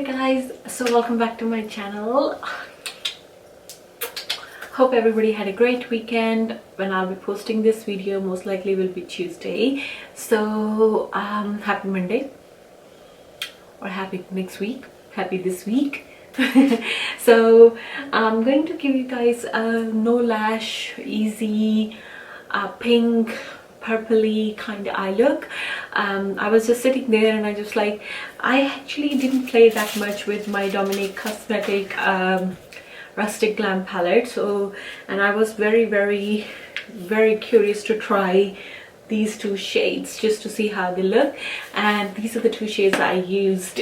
guys, so welcome back to my channel. Hope everybody had a great weekend. When I'll be posting this video, most likely will be Tuesday. So happy Monday, or happy next week, happy this week. So I'm going to give you guys a no lash, easy pink purpley kind of eye look. I was just sitting there and I actually didn't play that much with my Decay Cosmetics Rustic Glam palette, and I was very curious to try these two shades just to see how they look, and these are the two shades I used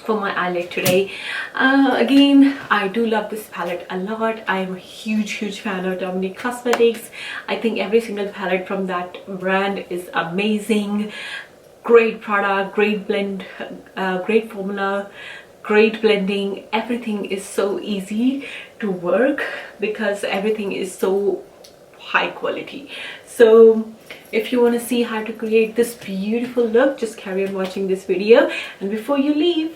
for my eye look today. Again, I do love this palette a lot. I'm a huge fan of Decay Cosmetics. I think every single palette from that brand is amazing. Great product, great blend, great formula, great blending. Everything is so easy to work because everything is so high quality. So if you want to see how to create this beautiful look, just carry on watching this video. And before you leave,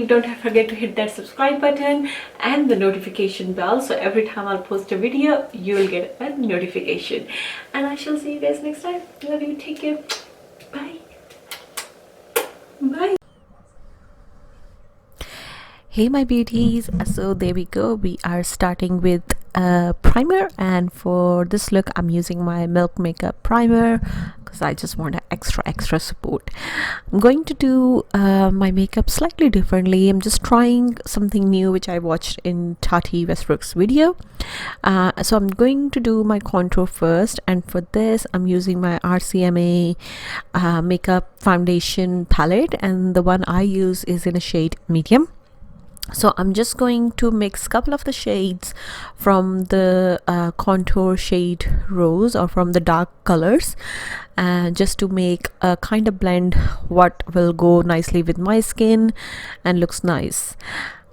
don't forget to hit that subscribe button and the notification bell, so every time I'll post a video you will get a notification. And I shall see you guys next time. Love you, take care, bye. Hey my beauties, so there we go. We are starting with a primer, and for this look I'm using my Milk Makeup primer because I just want an extra support. I'm going to do my makeup slightly differently. I'm just trying something new which I watched in Tati Westbrook's video. So I'm going to do my contour first, and for this I'm using my RCMA Makeup Foundation palette, and the one I use is in a shade medium. So I'm just going to mix a couple of the shades from the contour shade Rose, or from the dark colors, just to make a kind of blend what will go nicely with my skin and looks nice.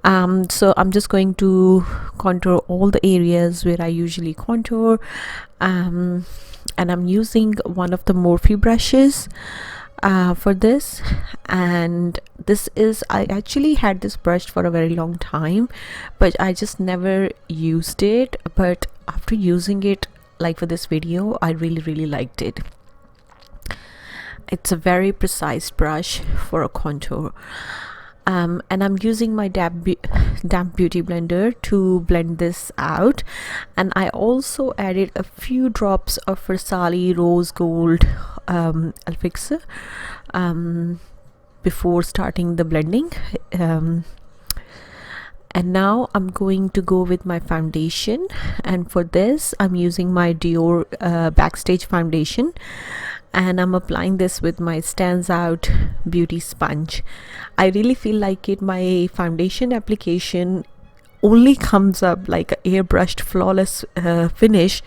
So I'm just going to contour all the areas where I usually contour, and I'm using one of the Morphe brushes for this. And this is, I actually had this brush for a very long time, but I just never used it. But after using it, like for this video, I really liked it. It's a very precise brush for a contour. And I'm using my damp beauty blender to blend this out, and I also added a few drops of Versali Rose Gold Elixir before starting the blending. And now I'm going to go with my foundation, and for this I'm using my Dior Backstage Foundation, and I'm applying this with my Stands Out Beauty Sponge. I really feel like my foundation application only comes up like an airbrushed flawless finish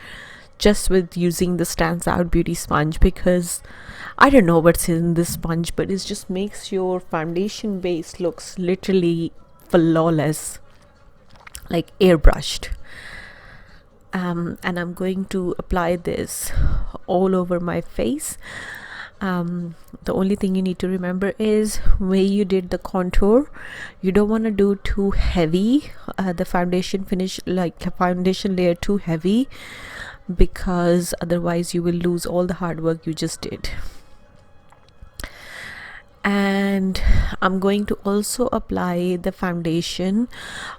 just with using the Stands Out Beauty Sponge, because I don't know what's in this sponge, but it just makes your foundation base looks literally flawless, like airbrushed. And I'm going to apply this all over my face. The only thing you need to remember is when you did the contour, you don't want to do too heavy the foundation finish, like the foundation layer too heavy, because otherwise you will lose all the hard work you just did. And I'm going to also apply the foundation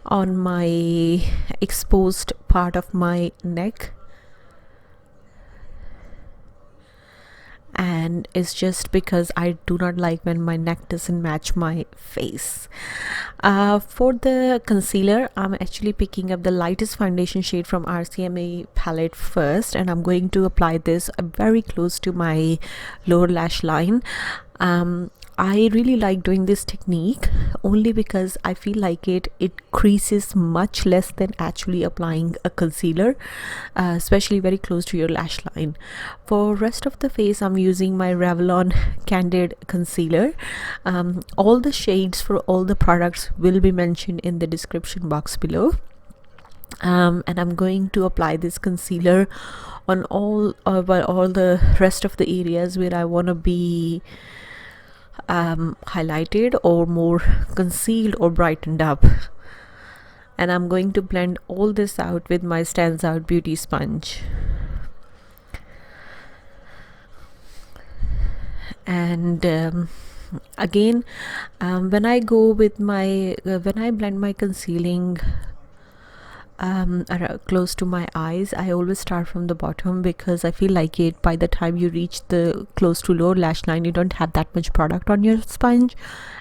on my exposed part of my neck, and it's just because I do not like when my neck doesn't match my face. For the concealer, I'm actually picking up the lightest foundation shade from RCMA palette first, and I'm going to apply this very close to my lower lash line. I really like doing this technique only because I feel like it creases much less than actually applying a concealer, especially very close to your lash line. For rest of the face, I'm using my Revlon Candid concealer. All the shades for all the products will be mentioned in the description box below. And I'm going to apply this concealer on all the rest of the areas where I want to be highlighted or more concealed or brightened up. And I'm going to blend all this out with my Stands Out Beauty Sponge. And again, when I go with my when I blend my concealing close to my eyes, I always start from the bottom, because I feel like it by the time you reach the close to lower lash line, you don't have that much product on your sponge,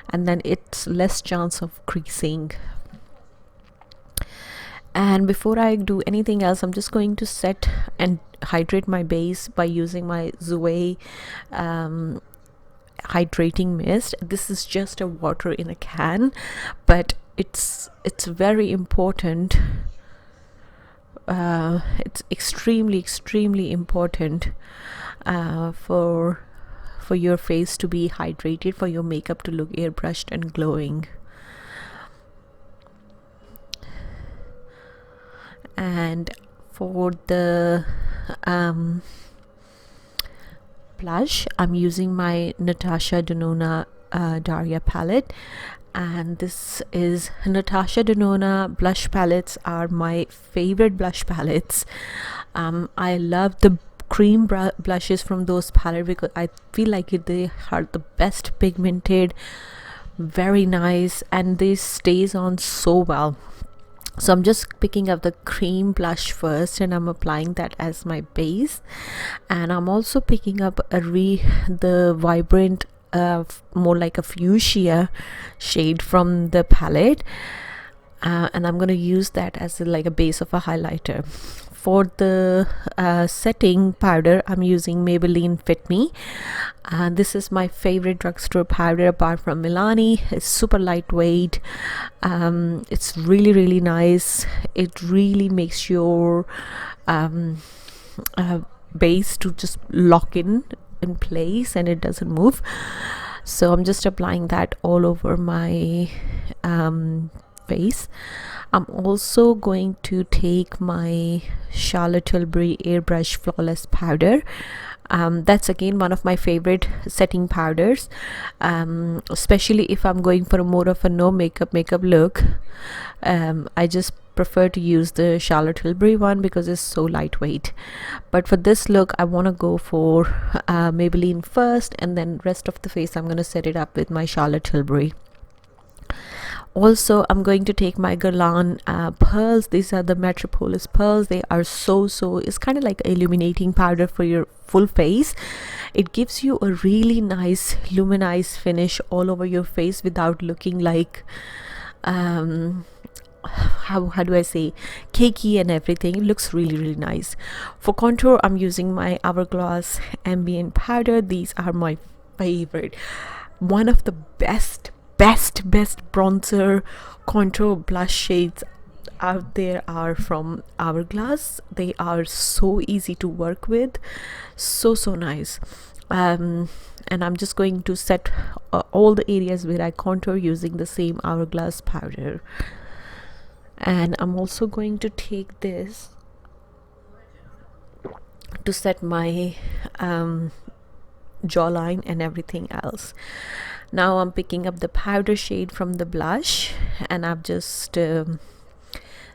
and then it's less chance of creasing. And before I do anything else, I'm just going to set and hydrate my base by using my Jowae Hydrating Mist. This is just a water in a can, but it's very important. It's extremely important for your face to be hydrated, for your makeup to look airbrushed and glowing. And for the blush, I'm using my Natasha Denona Darya palette, and this is Natasha Denona blush palettes are my favorite blush palettes. I love the cream blushes from those palettes because I feel like they are the best pigmented, very nice, and this stays on so well. So I'm just picking up the cream blush first, and I'm applying that as my base. And I'm also picking up the vibrant more like a fuchsia shade from the palette, and I'm going to use that as like a base of a highlighter. For the setting powder, I'm using Maybelline Fit Me. This is my favorite drugstore powder apart from Milani. It's super lightweight. It's really nice. It really makes your base to just lock in place, and it doesn't move. So I'm just applying that all over my face. I'm also going to take my Charlotte Tilbury Airbrush Flawless powder. That's again one of my favorite setting powders, especially if I'm going for more of a no makeup look. I just prefer to use the Charlotte Tilbury one because it's so lightweight. But for this look, I want to go for Maybelline first, and then rest of the face I'm going to set it up with my Charlotte Tilbury. Also, I'm going to take my Guerlain pearls. These are the Metropolis pearls. They are so it's kind of like illuminating powder for your full face. It gives you a really nice luminized finish all over your face without looking like how do I say, cakey and everything. It looks really nice. For contour, I'm using my Hourglass Ambient powder. These are my favorite. One of the best bronzer contour blush shades out there are from Hourglass. They are so easy to work with, so nice. And I'm just going to set all the areas where I contour using the same Hourglass powder. And I'm also going to take this to set my jawline and everything else. Now I'm picking up the powder shade from the blush, and I've just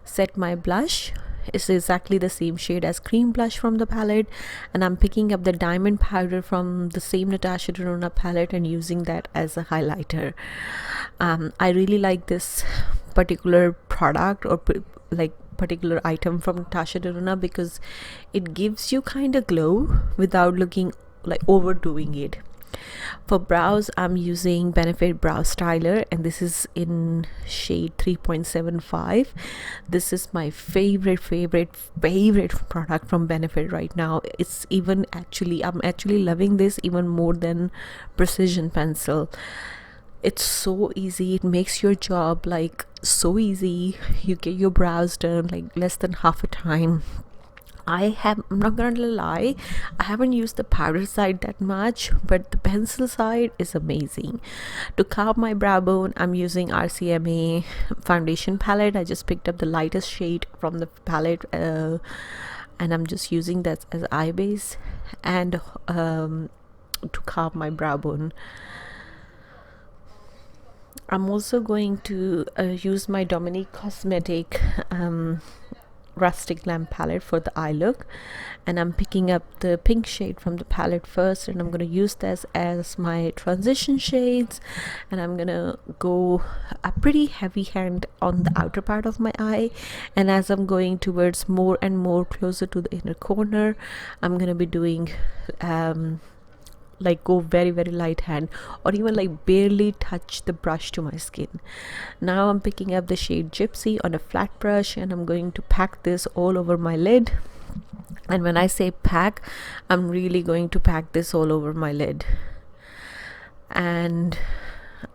set my blush. It's exactly the same shade as cream blush from the palette, and I'm picking up the diamond powder from the same Natasha Denona palette and using that as a highlighter. I really like this particular product or particular item from Natasha Denona because it gives you kind of glow without looking like overdoing it. For brows, I'm using Benefit Brow Styler, and this is in shade 3.75. This is my favorite product from Benefit right now. It's even I'm actually loving this even more than Precision Pencil. It's so easy. It makes your job like so easy. You get your brows done like less than half a time. I'm not gonna lie, I haven't used the powder side that much, but the pencil side is amazing. To carve my brow bone, I'm using RCMA Foundation palette. I just picked up the lightest shade from the palette, and I'm just using that as eye base and to carve my brow bone. I'm also going to use my Decay Cosmetic Rustic Glam palette for the eye look, and I'm picking up the pink shade from the palette first, and I'm going to use this as my transition shades, and I'm gonna go a pretty heavy hand on the outer part of my eye, and as I'm going towards more and more closer to the inner corner, I'm gonna be doing like go very light hand, or even like barely touch the brush to my skin. Now I'm picking up the shade Gypsy on a flat brush, and I'm going to pack this all over my lid. And when I say pack, I'm really going to pack this all over my lid, and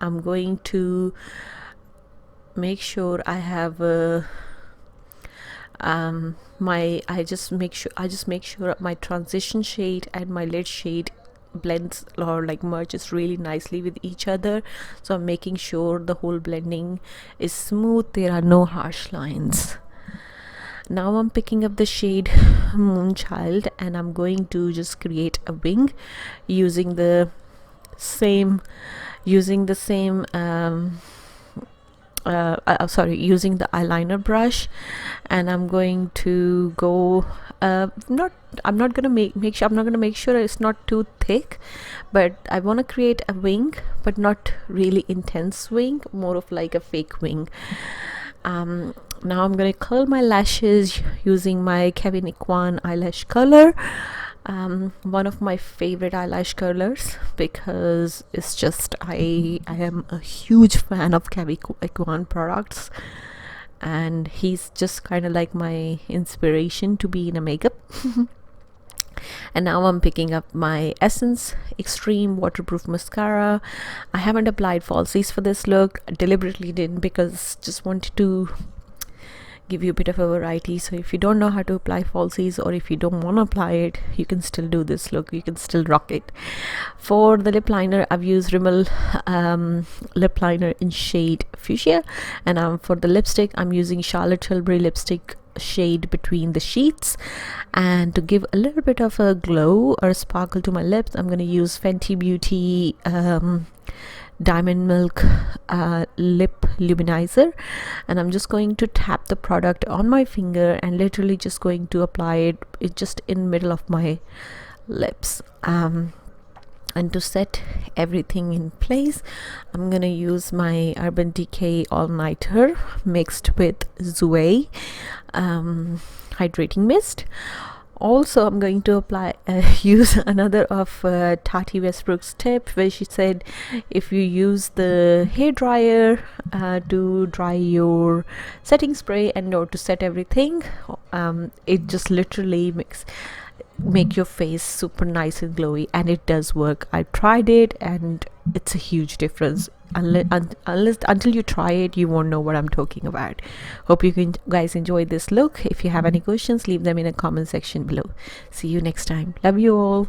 I'm going to make sure I have I just make sure my transition shade and my lid shade blends or like merges really nicely with each other. So I'm making sure the whole blending is smooth, there are no harsh lines. Now I'm picking up the shade Moonchild, and I'm going to just create a wing using the same using the eyeliner brush, and I'm going to go I'm not gonna make sure it's not too thick, but I want to create a wing, but not really intense wing, more of like a fake wing. Now I'm gonna curl my lashes using my Kevyn Aucoin eyelash curler, one of my favorite eyelash curlers, because it's just I am a huge fan of Kevyn Aucoin products, and he's just kind of like my inspiration to be in a makeup. And now I'm picking up my Essence Extreme Waterproof Mascara. I haven't applied falsies for this look, I deliberately didn't, because just wanted to give you a bit of a variety. So if you don't know how to apply falsies, or if you don't want to apply it, you can still do this look, you can still rock it. For the lip liner, I've used Rimmel lip liner in shade Fuchsia, and for the lipstick, I'm using Charlotte Tilbury lipstick shade Between the Sheets. And to give a little bit of a glow or a sparkle to my lips, I'm going to use Fenty Beauty Diamond Milk Lip Luminizer, and I'm just going to tap the product on my finger and literally just going to apply it just in middle of my lips. And to set everything in place, I'm gonna use my Urban Decay All Nighter mixed with Jowae Hydrating Mist. Also, I'm going to apply use another of Tati Westbrook's tip, where she said if you use the hair dryer to dry your setting spray and or to set everything, it just literally make your face super nice and glowy, and it does work. I tried it and it's a huge difference. Until you try it, you won't know what I'm talking about. Hope you guys enjoyed this look. If you have any questions, leave them in the comment section below. See you next time. Love you all.